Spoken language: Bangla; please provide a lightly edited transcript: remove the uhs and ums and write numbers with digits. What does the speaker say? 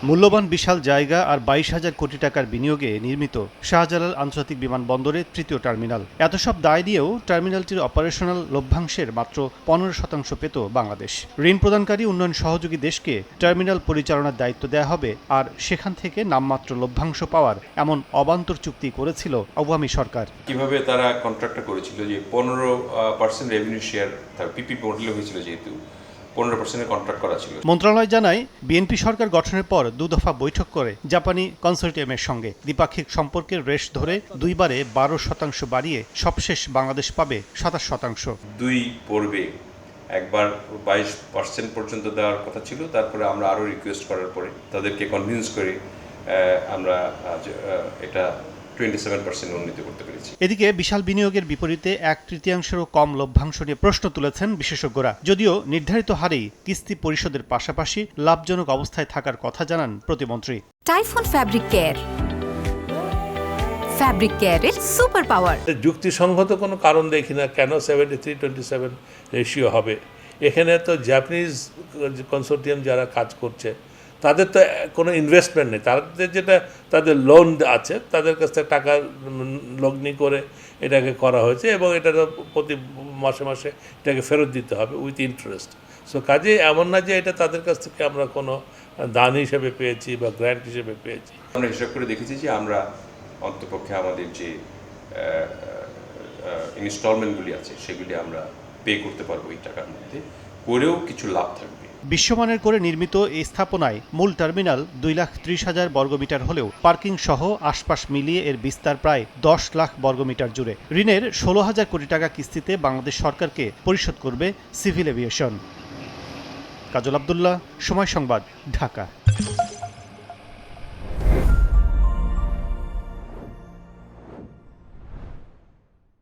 মূল্যবান বিশাল জায়গা আর ২২,০০০ কোটি টাকার বিনিয়োগে নির্মিত শাহজালাল আন্তর্জাতিক বিমানবন্দরের তৃতীয় টার্মিনাল। এত সব দায় দিয়েও টার্মিনালটির অপারেশনাল লভ্যাংশের মাত্র ১৫% পেত বাংলাদেশ। ঋণ প্রদানকারী উন্নয়ন সহযোগী দেশকে টার্মিনাল পরিচালনার দায়িত্ব দেয়া হবে, আর সেখান থেকে নামমাত্র লভ্যাংশ পাওয়ার এমন অবান্তর চুক্তি করেছিল আওয়ামী সরকার। কিভাবে তারা কন্ট্রাক্টটা করেছিল যে 15% রেভিনিউ শেয়ার, তার পিপি মডেলে হয়েছিল, যেহেতু 15% কন্ট্রাক্ট করা ছিল। মন্ত্রণালয় জানায়, বিএনপি সরকার গঠনের পর 2 দফা বৈঠক করে জাপানি কনসোর্টিয়ামের সঙ্গে দ্বিপাক্ষিক সম্পর্কের রেশ ধরে দুইবারে 12% বাড়িয়ে সবশেষ বাংলাদেশ পাবে 27%। দুই পর্বে একবার 22% পর্যন্ত দেওয়ার কথা ছিল, তারপরে আমরা আরও রিকোয়েস্ট করার পরে তাদেরকে কনভিন্স করে আমরা এটা 27% উন্নীত করতে পেরেছি। এদিকে বিশাল বিনিয়োগের বিপরীতে 1/3-এরও কম লভ্যাংশ নিয়ে প্রশ্ন তুলেছেন বিশেষজ্ঞরা। যদিও নির্ধারিত হারেই কিস্তি পরিশোধের পাশাপাশি লাভজনক অবস্থায় থাকার কথা জানান প্রতিমন্ত্রী। টাইফুন ফ্যাব্রিক কেয়ার, ফ্যাব্রিক কেয়ারের সুপার পাওয়ার। যুক্তিসঙ্গত কোনো কারণ দেখি না কেন 73-27 রেশিও হবে। এখানে তো জাপানিজ কনসোর্টিয়াম যারা কাজ করছে তাদের তো কোনো ইনভেস্টমেন্ট নেই, তাদের যেটা তাদের লোন আছে তাদের কাছ থেকে টাকা লগ্নি করে এটাকে করা হয়েছে এবং এটা প্রতি মাসে মাসে এটাকে ফেরত দিতে হবে উইথ ইন্টারেস্ট। সো কাজে এমন না যে এটা তাদের কাছ থেকে আমরা কোনো দান হিসেবে পেয়েছি বা গ্র্যান্ট হিসেবে পেয়েছি। আমরা হিসাব করে দেখেছি যে আমরা অন্তপক্ষে আমাদের যে ইনস্টলমেন্টগুলি আছে সেগুলি আমরা পে করতে পারবো এই টাকার মধ্যে, করেও কিছু লাভ থাকবে। বিশ্বমানের করে নির্মিত এই স্থাপনায় মূল টার্মিনাল 2,30,000 বর্গমিটার হলেও পার্কিং সহ আশপাশ মিলিয়ে এর বিস্তার প্রায় 10 লাখ বর্গমিটার জুড়ে। ঋণের 16,000 কোটি টাকা কিস্তিতে বাংলাদেশ সরকারকে পরিশোধ করবে সিভিল এভিয়েশন। কাজল আব্দুল্লাহ, সময় সংবাদ, ঢাকা।